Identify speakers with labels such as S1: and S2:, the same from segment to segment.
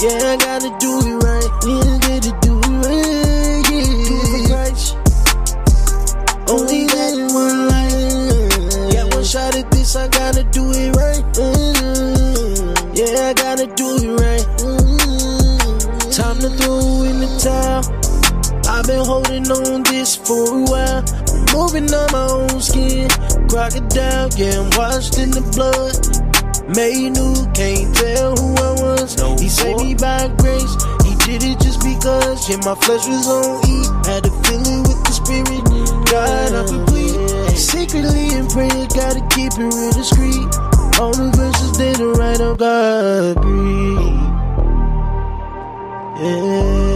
S1: Yeah, I gotta do it right. Yeah, I gotta do it right. Yeah, do it for Christ. Only got one life. Got one shot at this, I gotta do it right. Yeah, I gotta do it right. Time to throw in the towel. I've been holding on this for a while. Moving on my own skin. Crocodile, yeah, I'm washed in the blood. Made new, can't tell who I was. No, he saved me by grace. He did it just because. Yeah, my flesh was on E. Had to fill it with the spirit. God, I'm complete. Secretly in prayer, gotta keep it real discreet. All the verses they don't write on God breathe. Yeah.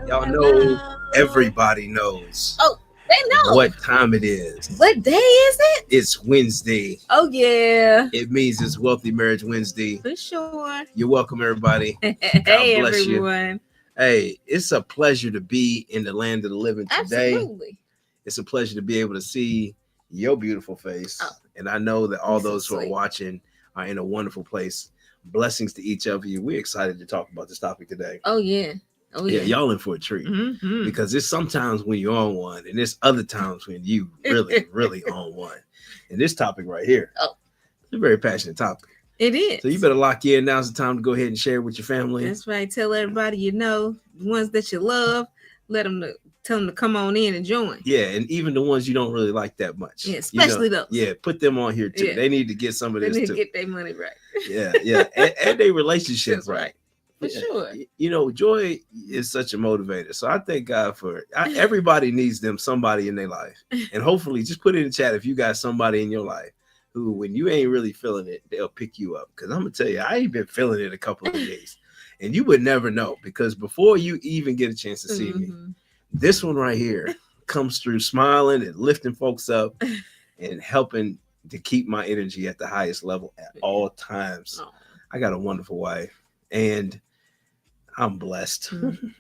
S2: Y'all know, everybody knows.
S3: Oh, they know
S2: what time it is.
S3: What day is it?
S2: It's Wednesday.
S3: Oh yeah.
S2: It means it's Wealthy Marriage Wednesday.
S3: For sure.
S2: You're welcome, everybody.
S3: Hey, everyone.
S2: Hey, it's a pleasure to be in the land of the living today.
S3: Absolutely.
S2: It's a pleasure to be able to see your beautiful face. Oh, and I know that all those who are watching are in a wonderful place. Blessings to each of you. We're excited to talk about this topic today.
S3: Oh, yeah. Oh, yeah.
S2: Y'all in for a treat. Mm-hmm. Because it's sometimes when you're on one, and there's other times when you really on one. And this topic right here, it's a very passionate topic.
S3: It is.
S2: So you better lock in. Now's the time to go ahead and share it with your family.
S3: That's right. Tell everybody you know, the ones that you love, tell them to come on in and join.
S2: Yeah, and even the ones you don't really like that much.
S3: Yeah, especially those.
S2: Yeah, put them on here too. Yeah. They need to get some of this too.
S3: They need to get their money right.
S2: Yeah, and their relationships right.
S3: For sure.
S2: You know, joy is such a motivator. So I thank God for it. Everybody needs somebody in their life. And hopefully just put it in the chat if you got somebody in your life who, when you ain't really feeling it, they'll pick you up. Because I'm going to tell you, I ain't been feeling it a couple of days. And you would never know, because before you even get a chance to see me, this one right here comes through smiling and lifting folks up and helping to keep my energy at the highest level at all times. I got a wonderful wife, and I'm blessed.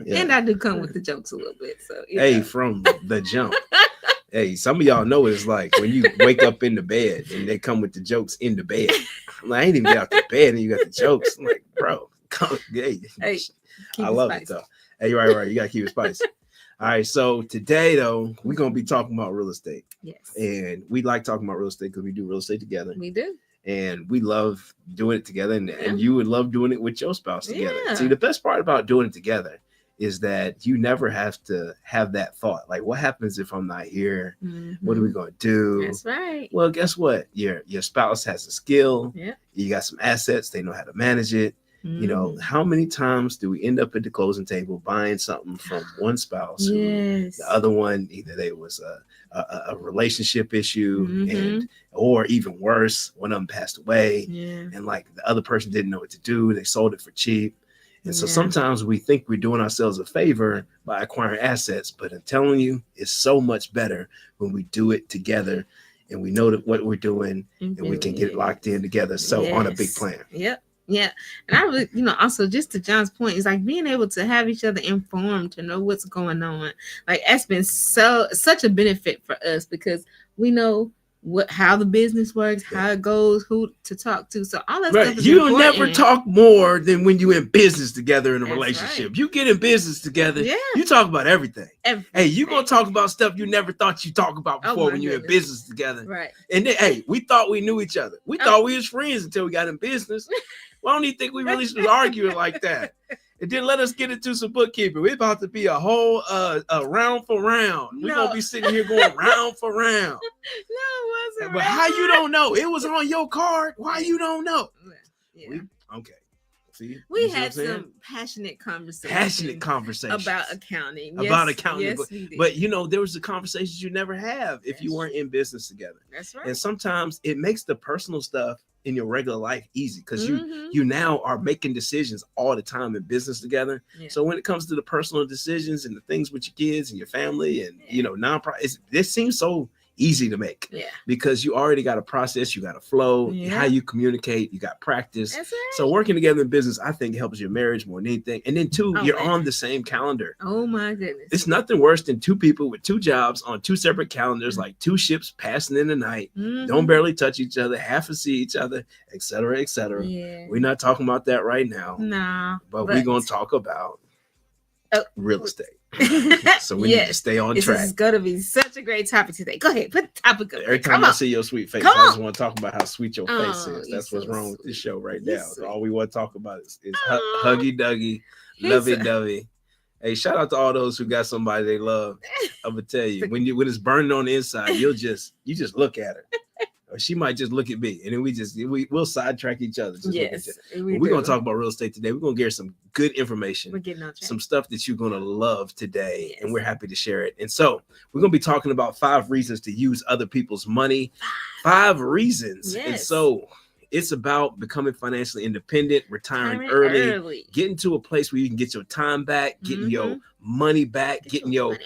S3: Yeah. And I do come with the jokes a little bit. So
S2: hey, from the jump. Hey, some of y'all know what it's like when you wake up in the bed and they come with the jokes in the bed. I'm like, I ain't even get out the bed and you got the jokes. I'm like, bro, come. Hey, I love it though. Hey, you're right. You got to keep it spicy. All right. So today, though, we're going to be talking about real estate.
S3: Yes.
S2: And we like talking about real estate because we do real estate together.
S3: We do.
S2: And we love doing it together. And you would love doing it with your spouse together. Yeah. See, the best part about doing it together is that you never have to have that thought. Like, what happens if I'm not here? What are we going to do?
S3: That's right.
S2: Well, guess what? Your spouse has a skill.
S3: Yeah.
S2: You got some assets. They know how to manage it. You know, how many times do we end up at the closing table buying something from one spouse?
S3: Yes.
S2: The other one, either there was a relationship issue or even worse, one of them passed away.
S3: Yeah.
S2: And like the other person didn't know what to do. They sold it for cheap. And so sometimes we think we're doing ourselves a favor by acquiring assets, but I'm telling you, it's so much better when we do it together and we know that what we're doing and we can get it locked in together. So on a big plan.
S3: Yep. Yeah. And I really, also just to John's point, is like being able to have each other informed, to know what's going on. Like that's been such a benefit for us because we know how the business works, how it goes, who to talk to. So all that stuff is
S2: you
S3: important.
S2: Never talk more than when you're in business together in a relationship. Right. You get in business together, you talk about everything. Hey, you're going to talk about stuff you never thought you'd talk about before when you're in business together.
S3: Right.
S2: And then, hey, we thought we knew each other. We thought we was friends until we got in business. Well, I don't even think we really should argue like that. It didn't let us get into some bookkeeping. We're about to be a whole round for round. We're going to be sitting here going round for round.
S3: No, it wasn't.
S2: But how you don't know? It was on your card. Why you don't know?
S3: Yeah.
S2: Okay. See,
S3: we had some passionate conversations about accounting.
S2: Yes, but there was the conversations you never have if you weren't in business together.
S3: That's right.
S2: And sometimes it makes the personal stuff in your regular life easy because you now are making decisions all the time in business together. Yeah. So when it comes to the personal decisions and the things with your kids and your family and nonprofit, this seems so easy to make.
S3: Yeah.
S2: Because you already got a process, you got a flow, how you communicate, you got practice.
S3: That's right.
S2: So working together in business, I think helps your marriage more than anything. And then two, you're on the same calendar.
S3: Oh my goodness.
S2: It's nothing worse than two people with two jobs on two separate calendars, like two ships passing in the night, don't barely touch each other, half to see each other, et cetera, et cetera.
S3: Yeah.
S2: We're not talking about that right now.
S3: Nah.
S2: But we're going to talk about real estate. So we need to stay on track.
S3: This is going to be such a great topic today. Go ahead, put the topic up.
S2: Every time I see your sweet face, I just want to talk about how sweet your face is. That's what's wrong with this show right now. All we want to talk about is huggy duggy, lovey dovey. Hey, shout out to all those who got somebody they love. I'm gonna tell you, when it's burning on the inside, you just look at her. Or she might just look at me, and then we'll sidetrack each other.
S3: Yes,
S2: we're gonna talk about real estate today. We're gonna get some good information, some stuff that you're gonna love today, and we're happy to share it. And so we're gonna be talking about 5 reasons to use other people's money. 5 reasons, and so it's about becoming financially independent, retiring early, getting to a place where you can get your time back, getting your money back, getting your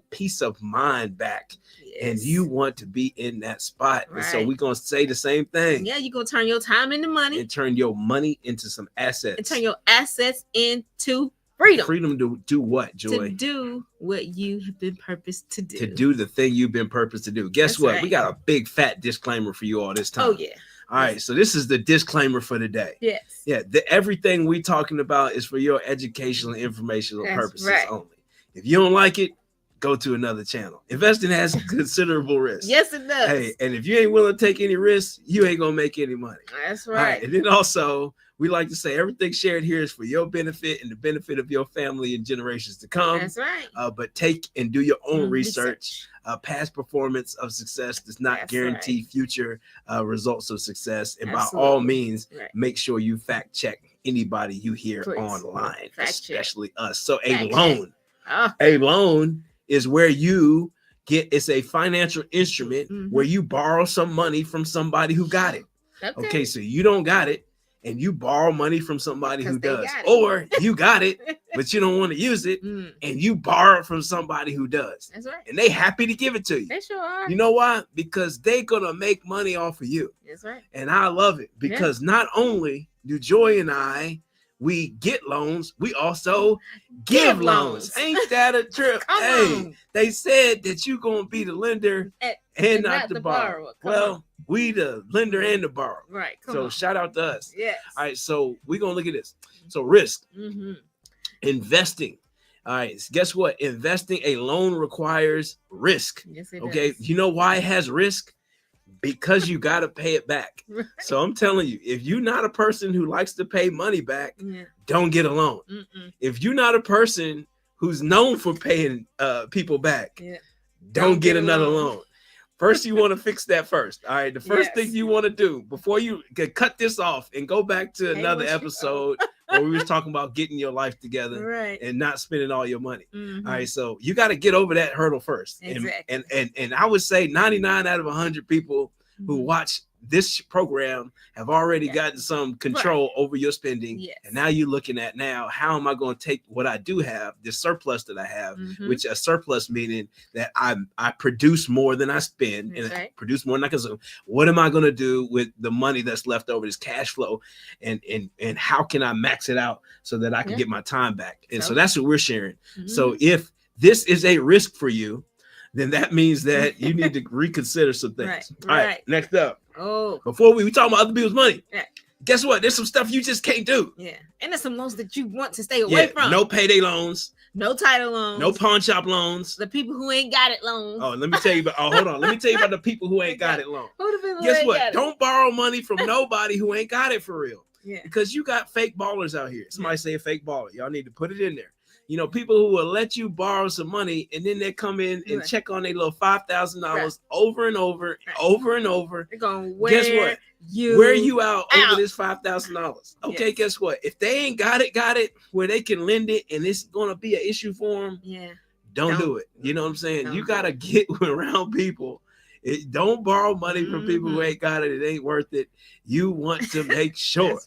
S2: peace of mind back. And you want to be in that spot. And so we're going to say the same thing.
S3: Yeah, you're going to turn your time into money.
S2: And turn your money into some assets.
S3: And turn your assets into freedom.
S2: Freedom to do what, Joy?
S3: To do what you have been purposed to do.
S2: To do the thing you've been purposed to do. Guess what? We got a big fat disclaimer for you all this time.
S3: Oh, yeah.
S2: All right, so this is the disclaimer for today.
S3: Yes.
S2: Yeah, everything we're talking about is for your educational and informational purposes only. If you don't like it, go to another channel. Investing has considerable risk.
S3: Yes, it does.
S2: Hey, and if you ain't willing to take any risks, you ain't gonna make any money.
S3: That's right.
S2: And then also, we like to say everything shared here is for your benefit and the benefit of your family and generations to come.
S3: That's right.
S2: But take and do your own research. Past performance of success does not guarantee future results of success. And by all means, make sure you fact check anybody you hear online, especially us. So a loan is where you get, it's a financial instrument where you borrow some money from somebody who got it. Okay, so you don't got it and you borrow money from somebody who does, or you got it, but you don't want to use it and you borrow it from somebody who does.
S3: That's right.
S2: And they happy to give it to you.
S3: They sure are.
S2: You know why? Because they gonna make money off of you.
S3: That's right.
S2: And I love it because not only do Joy and I, we get loans, we also give loans. Ain't that a trip? They said that you gonna be the lender and not the borrower. Well, we the lender and the borrower.
S3: Right.
S2: So shout out to us.
S3: Yes.
S2: All right. So we're gonna look at this. So risk. Investing. All right. Guess what? Investing a loan requires risk.
S3: Yes, it
S2: does.
S3: Does.
S2: You know why it has risk? Because you got to pay it back.
S3: Right.
S2: So I'm telling you, if you're not a person who likes to pay money back, don't get a loan. If you're not a person who's known for paying people back, don't get another loan. First, you want to fix that first. All right. The first thing you want to do before you can cut this off and go back to another episode where we was talking about getting your life together and not spending all your money. All right. So you got to get over that hurdle first.
S3: Exactly.
S2: And I would say 99 out of 100 people who watch this program have already gotten some control over your spending.
S3: Yes.
S2: And now you're looking at how am I going to take what I do have, this surplus that I have, which a surplus meaning that I produce more than I spend and produce more than I consume. What am I going to do with the money that's left over, this cash flow, and how can I max it out so that I can get my time back? And so that's what we're sharing. So if this is a risk for you, then that means that you need to reconsider some things. All right, next up. Before we talking about other people's money. Guess what? There's some stuff you just can't do.
S3: Yeah. And there's some loans that you want to stay away from.
S2: No payday loans.
S3: No title loans.
S2: No pawn shop loans.
S3: The people who ain't got it loans.
S2: Oh, let me tell you about hold on. Let me tell you about the people who ain't got it loan. Guess what? Don't borrow money from nobody who ain't got it for real.
S3: Yeah.
S2: Because you got fake ballers out here. Somebody say a fake baller. Y'all need to put it in there. You know, people who will let you borrow some money and then they come in and check on their little $5,000 over and over, over and over.
S3: They're gonna
S2: guess what? Wear you out over this $5,000. Okay, guess what? If they ain't got it where they can lend it and it's gonna be an issue for them.
S3: Yeah.
S2: Don't do it. You know what I'm saying? You gotta get around people. Don't borrow money from people who ain't got it. It ain't worth it. You want to make sure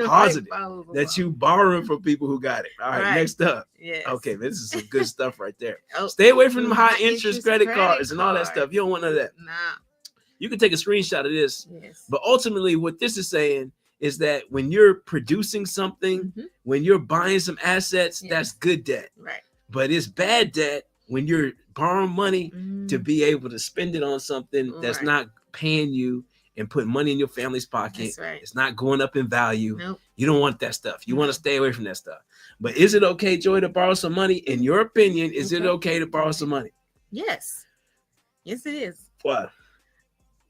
S2: positive that you borrowing from people who got it. All right, next up.
S3: Yes.
S2: Okay, this is some good stuff right there. Stay away from them high interest credit cards and all that stuff. You don't want none of that.
S3: Nah.
S2: You can take a screenshot of this. Yes. But ultimately, what this is saying is that when you're producing something, when you're buying some assets, that's good debt.
S3: Right.
S2: But it's bad debt when you're borrowing money to be able to spend it on something that's not paying you and putting money in your family's pocket.
S3: That's right.
S2: It's not going up in value.
S3: Nope.
S2: You don't want that stuff. You want to stay away from that stuff. But is it okay, Joy, to borrow some money? In your opinion, is it okay to borrow some money?
S3: Yes. Yes, it is.
S2: Why?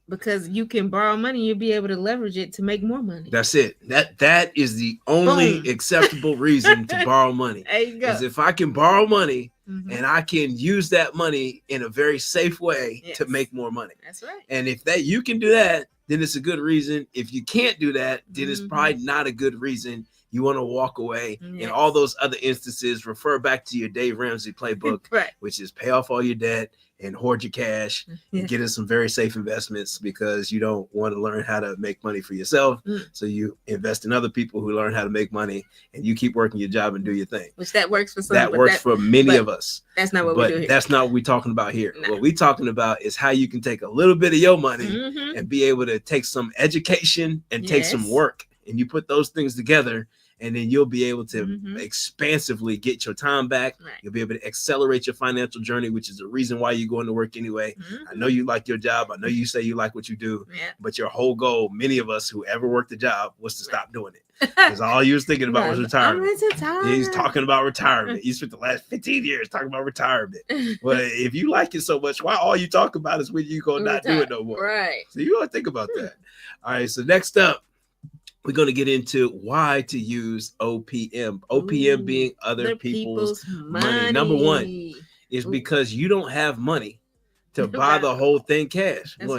S3: Because you can borrow money, you'll be able to leverage it to make more money.
S2: That's it. That is the only acceptable reason to borrow money.
S3: There you go.
S2: Is if I can borrow money and I can use that money in a very safe way to make more money.
S3: That's right.
S2: And if that you can do that, then it's a good reason. If you can't do that, then it's probably not a good reason. You want to walk away. In all those other instances, refer back to your Dave Ramsey playbook, which is pay off all your debt and hoard your cash and get in some very safe investments, because you don't want to learn how to make money for yourself. So you invest in other people who learn how to make money, and you keep working your job and do your thing.
S3: Which that works for some.
S2: That works for many of us.
S3: That's not what we do here.
S2: That's not what we're talking about here. No. What we're talking about is how you can take a little bit of your money and be able to take some education and take some work, and you put those things together. And then you'll be able to expansively get your time back. Right. You'll be able to accelerate your financial journey, which is the reason why you're going to work anyway. I know you like your job. I know you say you like what you do. But your whole goal, many of us who ever worked a job, was to stop doing it. Because all you was thinking about was retirement. He's talking about retirement. You spent the last 15 years talking about retirement. Well, if you like it so much, why all you talk about is when you go not do it no more? Right. So you got to think about that. All right. So next up, we're going to get into why to use OPM. OPM being other people's money. Number one is because you don't have money to buy the whole thing cash. That's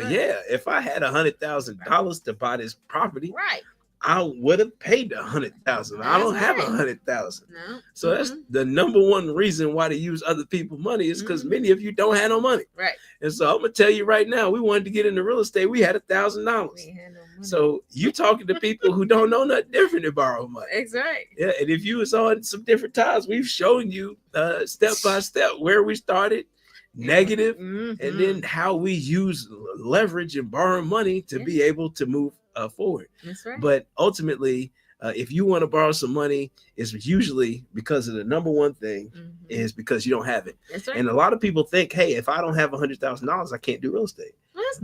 S2: if I had $100,000 to buy this property, I would have paid $100,000. I don't have $100,000. No. So that's the number one reason why to use other people's money, is because many of you don't have no money. Right. And so I'm gonna tell you right now, we wanted to get into real estate. We had $1,000. So you talking to people who don't know nothing different than borrow money. That's right. Yeah. And if you was on some different times, we've shown you step by step where we started, negative, and then how we use leverage and borrow money to be able to move forward. That's right. But ultimately, if you want to borrow some money, it's usually because of the number one thing is because you don't have it. That's right. And a lot of people think, hey, if I don't have $100,000, I can't do real estate.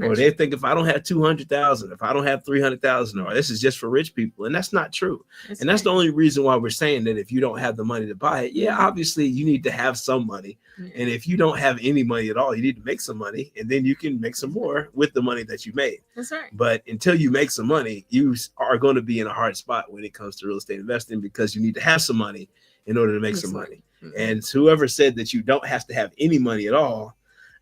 S2: Or they think if I don't have 200,000, if I don't have 300,000, or this is just for rich people. And that's not true. That's the only reason why we're saying that if you don't have the money to buy it, obviously you need to have some money. And if you don't have any money at all, you need to make some money, and then you can make some more with the money that you made. That's right. But until you make some money, you are going to be in a hard spot when it comes to real estate investing, because you need to have some money in order to make some money. And whoever said that you don't have to have any money at all,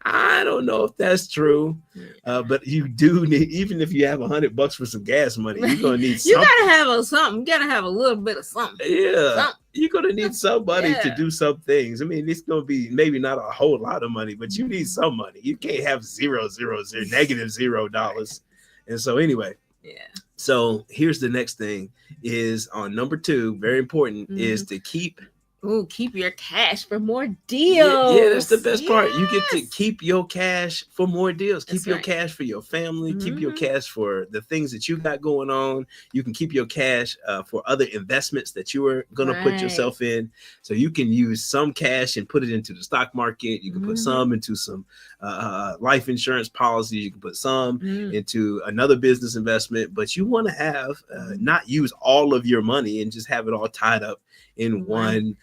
S2: I don't know if that's true, but you do need, even if you have $100 for some gas money, you're gonna need something.
S3: You gotta have something. You gotta have a little bit of something.
S2: Yeah, something. You're gonna need somebody to do some things. I mean, it's gonna be maybe not a whole lot of money, but you need some money. You can't have negative $0. And so anyway, so here's the next thing is on number 2, very important, is to keep
S3: your cash for more deals.
S2: Yeah, that's the best part. You get to keep your cash for more deals. Keep your cash for your family. Keep your cash for the things that you got going on. You can keep your cash for other investments that you are going to put yourself in. So you can use some cash and put it into the stock market. You can put some into some life insurance policies. You can put some into another business investment. But you want to have not use all of your money and just have it all tied up in one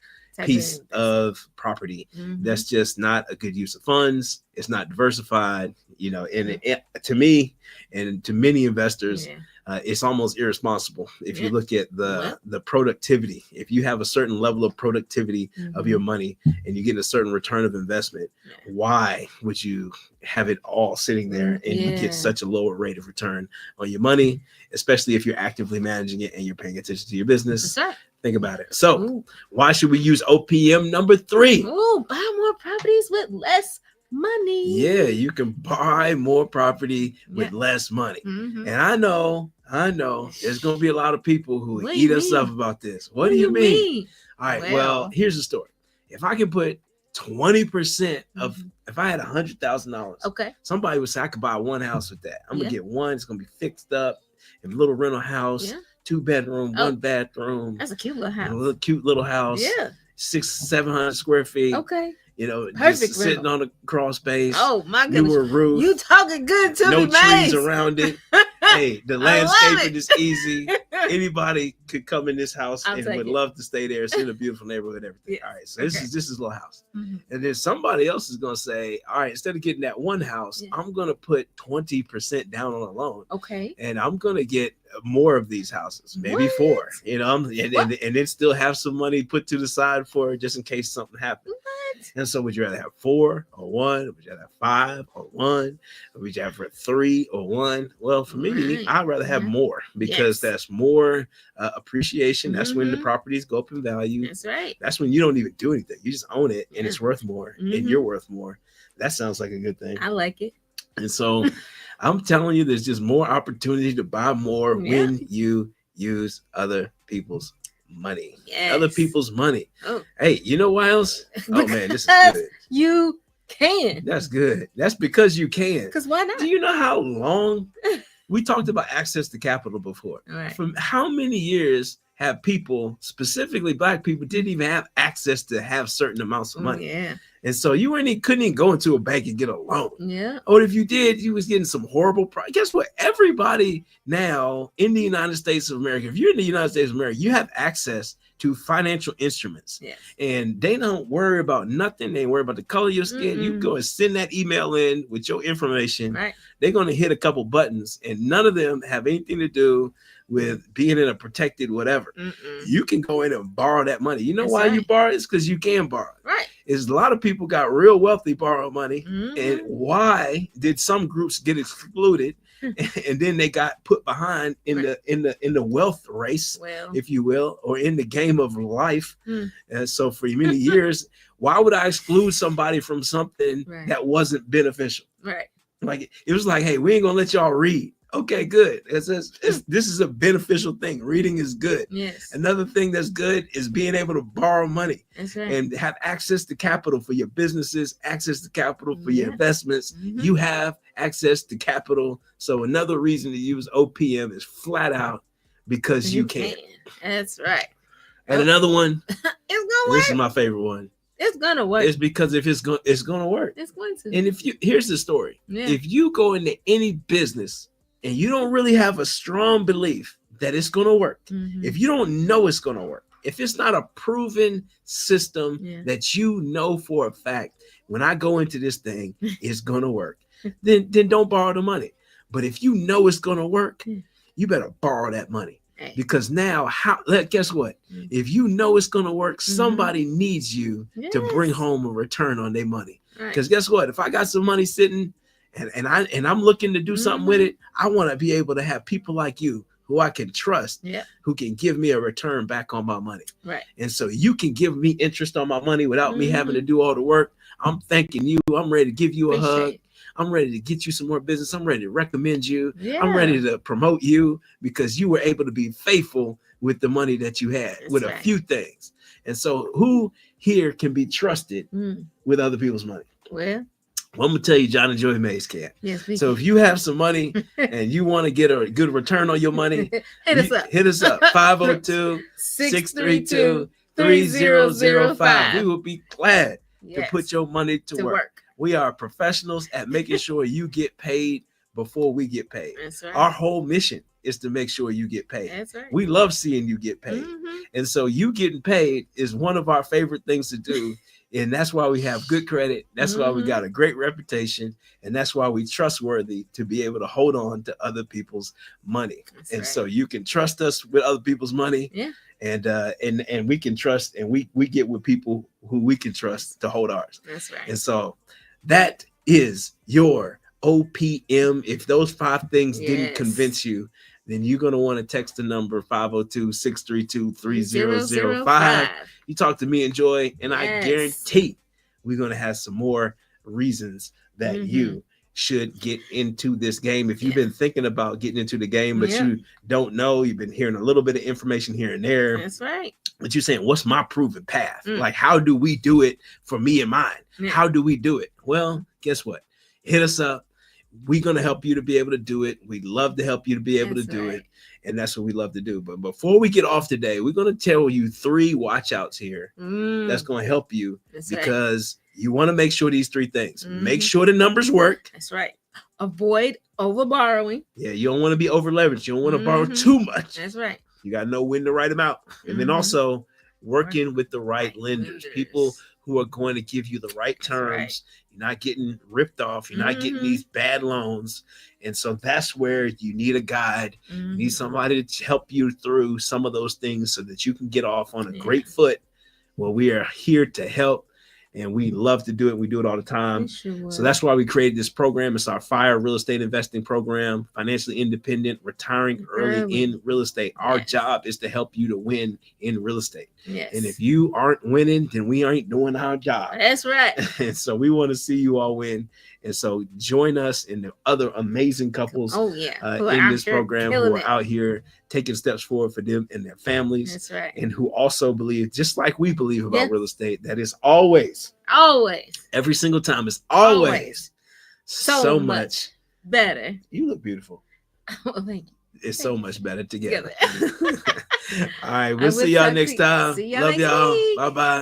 S2: piece of property. That's just not a good use of funds. It's not diversified, and to me and to many investors, it's almost irresponsible. If you look at the productivity, if you have a certain level of productivity of your money and you get a certain return of investment, why would you have it all sitting there and you get such a lower rate of return on your money, especially if you're actively managing it and you're paying attention to your business? That's right. Think about it. So why should we use OPM number 3?
S3: Buy more properties with less money.
S2: Yeah, you can buy more property with less money.
S3: Mm-hmm.
S2: And I know there's going to be a lot of people who
S3: What do
S2: eat
S3: you
S2: us
S3: mean?
S2: up about this. What do you mean? All right, well,
S3: Well,
S2: here's the story. If I can put 20% of, if I had $100,000,
S3: okay,
S2: somebody would say I could buy one house with that. I'm going to
S3: Yeah.
S2: get one. It's going to be fixed up, a little rental house,
S3: Yeah.
S2: 2-bedroom,
S3: Oh,
S2: 1-bathroom.
S3: that's a cute little house.
S2: A little cute little house.
S3: Yeah.
S2: 600-700 square feet.
S3: Okay.
S2: You know,
S3: Perfect
S2: just sitting
S3: rental.
S2: on a crawl space.
S3: Oh my goodness.
S2: Newer roof.
S3: You talking good to
S2: no
S3: me,
S2: trees
S3: Mace.
S2: around it. Hey, the
S3: I love
S2: landscaping
S3: it.
S2: is easy. Anybody could come in this house
S3: I'll
S2: and
S3: take
S2: would
S3: it.
S2: love to stay there. It's in a beautiful neighborhood, everything.
S3: Yes.
S2: All right, so this
S3: Okay.
S2: is a little house.
S3: Mm-hmm.
S2: And then somebody else is gonna say, all right, instead of getting that one house,
S3: Yeah.
S2: I'm gonna put 20% down on a loan.
S3: Okay.
S2: And I'm gonna get more of these houses, maybe
S3: What?
S2: 4. You know, and then still have some money put to the side for just in case something happens.
S3: What?
S2: And so, would you rather have 4 or 1? Would you rather have 5 or 1? Or would you have 3 or 1? Well, for me,
S3: Right.
S2: I'd rather have
S3: Yeah.
S2: more because
S3: Yes.
S2: that's more appreciation. That's when the
S3: Mhm.
S2: properties go up in value.
S3: That's right.
S2: That's when you don't even do anything. You just own it and
S3: Yeah.
S2: it's worth more and
S3: Mhm.
S2: you're worth more. That sounds like a good thing.
S3: I like it.
S2: And so I'm telling you, there's just more opportunity to buy more
S3: Yeah.
S2: when you use other people's money.
S3: Yes.
S2: Other people's money.
S3: Oh.
S2: Hey, you know why else? Oh man, this is
S3: Because
S2: good.
S3: you can.
S2: That's good. That's because you can.
S3: Because why not?
S2: Do you know how long we talked about access to capital before?
S3: Right.
S2: From how many years have people, specifically Black people, didn't even have access to have certain amounts of money?
S3: Yeah.
S2: And so you couldn't even go into a bank and get a loan.
S3: Yeah.
S2: Or if you did, you was getting some horrible Guess what? Everybody now in the United States of America, if you're in the United States of America, you have access to financial instruments.
S3: Yes.
S2: And they don't worry about nothing. They worry about the color of your skin. You go and send that email in with your information.
S3: Right.
S2: They're going to hit a couple buttons, and none of them have anything to do with being in a protected whatever.
S3: Mm-mm.
S2: You can go in and borrow that money. You know
S3: That's
S2: why you
S3: right.
S2: borrow? It's because you can borrow.
S3: Right.
S2: Is a lot of people got real wealthy borrow money.
S3: Mhm.
S2: And why did some groups get excluded and then they got put behind in the wealth race,
S3: Well,
S2: if you will, or in the game of life?
S3: Mm.
S2: And so for many years, why would I exclude somebody from something
S3: Right.
S2: that wasn't beneficial?
S3: right.
S2: Like it was like, hey, we ain't gonna let y'all read. Okay, good. This is a beneficial thing. Reading is good.
S3: Yes.
S2: Another thing that's good is being able to borrow money
S3: That's right.
S2: and have access to capital for your businesses, access to capital for your
S3: Yeah.
S2: investments.
S3: Mhm.
S2: You have access to capital. So another reason to use OPM is flat out because you can.
S3: That's right.
S2: And another one,
S3: It's gonna
S2: this is
S3: work.
S2: my favorite one,
S3: It's gonna work.
S2: is because if it's going to work.
S3: It's going to.
S2: And here's the story.
S3: Yeah.
S2: If you go into any business and you don't really have a strong belief that it's going to work,
S3: Mhm.
S2: if you don't know it's going to work, if it's not a proven system
S3: Yeah.
S2: that you know for a fact, when I go into this thing, it's going to work, then don't borrow the money. But if you know it's going to work,
S3: Yeah.
S2: you better borrow that money.
S3: Hey.
S2: Because now, guess what?
S3: Mm.
S2: If you know it's going to work, somebody needs you to bring
S3: Yes.
S2: home a return on their money.
S3: Right.
S2: Because guess what? If I got some money sitting and I'm looking to do something with it, I want to be able to have people like you who I can trust,
S3: Yeah.
S2: who can give me a return back on my money.
S3: Right.
S2: And so you can give me interest on my money without me having to do all the work. I'm thanking you. I'm ready to give you a hug.
S3: Appreciate it.
S2: I'm ready to get you some more business. I'm ready to recommend you.
S3: Yeah.
S2: I'm ready to promote you because you were able to be faithful with the money that you had
S3: That's
S2: with
S3: right.
S2: a few things. And so who here can be trusted
S3: Mm.
S2: with other people's money?
S3: Well,
S2: Well, I'm gonna tell you, John and Joy Mays can.
S3: yes.
S2: So if you have some money and you want to get a good return on your money,
S3: hit us up.
S2: Hit us up 502-632-3005. We will be glad to put your money to work. We are professionals at making sure you get paid before we get paid.
S3: That's right.
S2: Our whole mission is to make sure you get paid.
S3: That's right.
S2: We love seeing you get paid.
S3: Mhm.
S2: And so you getting paid is one of our favorite things to do. And that's why we have good credit. That's why we got a great reputation. And that's why we trustworthy to be able to hold on to other people's money.
S3: That's
S2: And
S3: right.
S2: so you can trust us with other people's money.
S3: Yeah.
S2: And we can trust, and we get with people who we can trust to hold ours.
S3: That's right.
S2: And so that is your OPM. If those 5 things didn't
S3: Yes.
S2: convince you, then you're going to want to text the number 502-632-3005. You talk to me and Joy, and I
S3: Yes.
S2: guarantee we're going to have some more reasons that
S3: Mhm.
S2: you should get into this game. If you've been thinking about getting into the game, but you don't know, you've been hearing a little bit of information here and there.
S3: That's right.
S2: But you're saying, what's my proven path? Like, how do we do it for me and mine? How do we do it? Well, guess what? Hit us up. We're going to help you to be able to do it. We'd love to help you to be able to do it. And that's what we love to do. But before we get off today, we're going to tell you 3 watch outs here that's going to help you, because you want to make sure these 3 things. Make sure the numbers work.
S3: That's right. Avoid over borrowing.
S2: Yeah, you don't want to be over leveraged. You don't want to borrow too much.
S3: That's right.
S2: You got to know when to write them out. And then also working with the right lenders, people who are going to give you the right terms. You're not getting ripped off. You're not getting these bad loans. And so that's where you need a guide. You need somebody to help you through some of those things so that you can get off on a great foot. Well, we are here to help. And we love to do it. We do it all the time. So that's why we created this program. It's our FIRE real estate investing program, financially independent, retiring early in real estate. Our job is to help you to win in real estate. And if you aren't winning, then we ain't doing our job.
S3: That's right.
S2: And so we want to see you all win. And so join us and the other amazing couples in this program who are out here taking steps forward for them and their families.
S3: That's right.
S2: And who also believe, just like we believe about real estate, that is always, every single time, it's always so much
S3: better.
S2: You look beautiful.
S3: Oh, thank you.
S2: It's so much better together. All right, we'll see y'all next time.
S3: See y'all
S2: Love
S3: next
S2: y'all.
S3: week.
S2: Bye-bye.